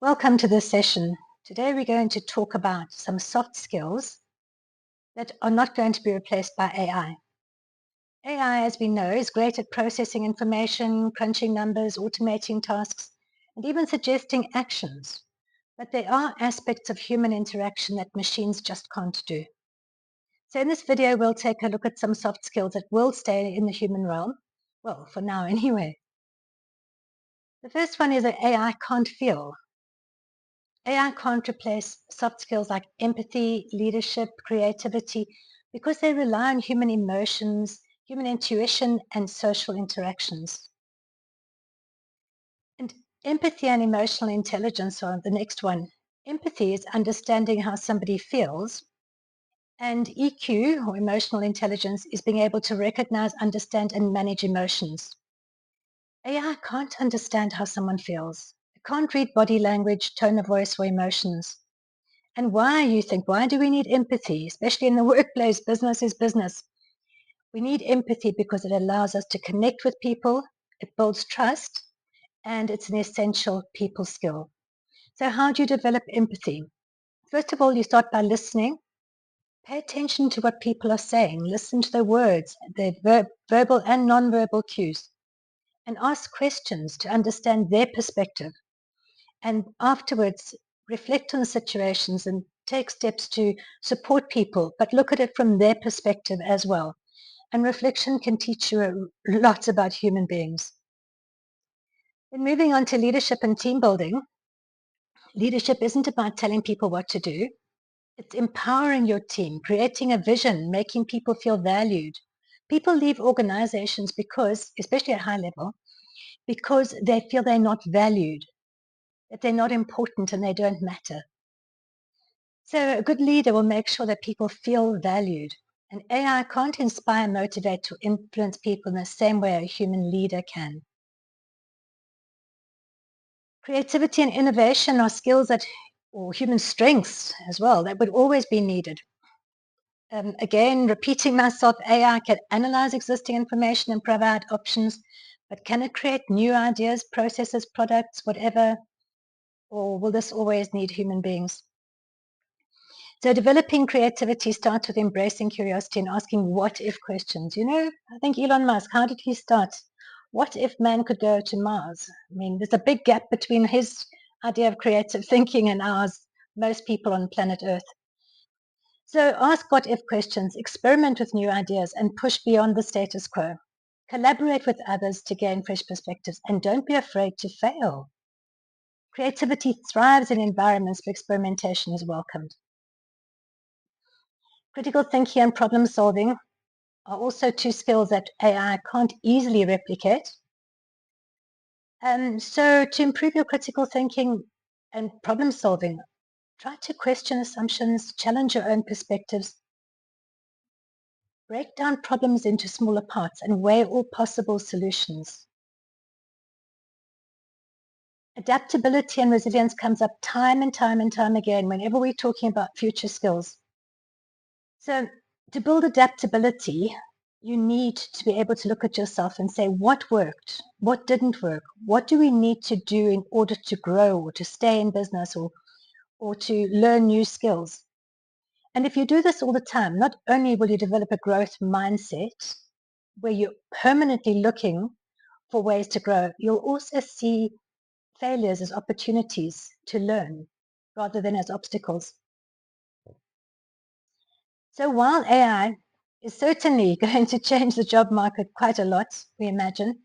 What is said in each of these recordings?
Welcome to this session. Today we're going to talk about some soft skills that are not going to be replaced by AI. AI, as we know, is great at processing information, crunching numbers, automating tasks, and even suggesting actions. But there are aspects of human interaction that machines just can't do. So in this video, we'll take a look at some soft skills that will stay in the human realm. Well, for now anyway. The first one is that AI can't feel. AI can't replace soft skills like empathy, leadership, creativity, because they rely on human emotions, human intuition, and social interactions. And empathy and emotional intelligence are the next one. Empathy is understanding how somebody feels, and EQ, or emotional intelligence, is being able to recognize, understand, and manage emotions. AI can't understand how someone feels. It can't read body language, tone of voice, or emotions. And why, you think, why do we need empathy, especially in the workplace? Business is business. We need empathy because it allows us to connect with people, it builds trust, and it's an essential people skill. So how do you develop empathy? First of all, you start by listening. Pay attention to what people are saying. Listen to their words, their verbal and non-verbal cues, and ask questions to understand their perspective. And afterwards, reflect on the situations and take steps to support people, but look at it from their perspective as well. And reflection can teach you a lot about human beings. Then moving on to leadership and team building, leadership isn't about telling people what to do. It's empowering your team, creating a vision, making people feel valued. People leave organizations because, especially at high level, because they feel they're not valued, that they're not important and they don't matter. So a good leader will make sure that people feel valued. And AI can't inspire, motivate, or influence people in the same way a human leader can. Creativity and innovation are skills that, or human strengths as well, that would always be needed. Again, repeating myself, AI can analyze existing information and provide options, but can it create new ideas, processes, products, whatever? Or will this always need human beings? So developing creativity starts with embracing curiosity and asking what if questions. I think Elon Musk, how did he start? What if man could go to Mars? I mean, there's a big gap between his idea of creative thinking and ours, most people on planet Earth. So ask what if questions, experiment with new ideas, and push beyond the status quo. Collaborate with others to gain fresh perspectives, and don't be afraid to fail. Creativity thrives in environments where experimentation is welcomed. Critical thinking and problem solving are also two skills that AI can't easily replicate. And so to improve your critical thinking and problem solving, try to question assumptions, challenge your own perspectives, break down problems into smaller parts, and weigh all possible solutions. Adaptability and resilience comes up time and time and time again whenever we're talking about future skills. So to build adaptability, you need to be able to look at yourself and say, what worked? What didn't work? What do we need to do in order to grow or to stay in business or to learn new skills? And if you do this all the time, not only will you develop a growth mindset where you're permanently looking for ways to grow, you'll also see failures as opportunities to learn rather than as obstacles. So while AI is certainly going to change the job market quite a lot, we imagine,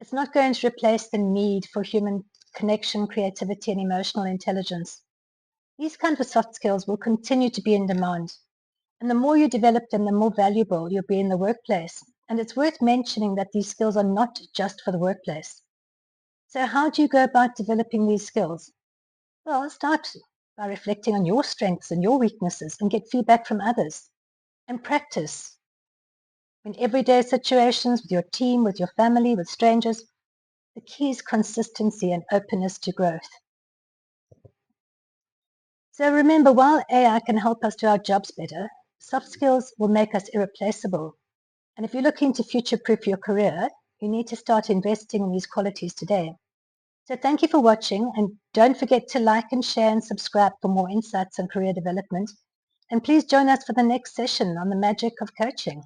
it's not going to replace the need for human connection, creativity, and emotional intelligence. These kinds of soft skills will continue to be in demand. And the more you develop them, the more valuable you'll be in the workplace. And it's worth mentioning that these skills are not just for the workplace. So how do you go about developing these skills? Well, start by reflecting on your strengths and your weaknesses and get feedback from others. And practice in everyday situations with your team, with your family, with strangers. The key is consistency and openness to growth. So remember, while AI can help us do our jobs better, soft skills will make us irreplaceable. And if you're looking to future-proof your career, you need to start investing in these qualities today. So thank you for watching, and don't forget to like and share and subscribe for more insights on career development. And please join us for the next session on the magic of coaching.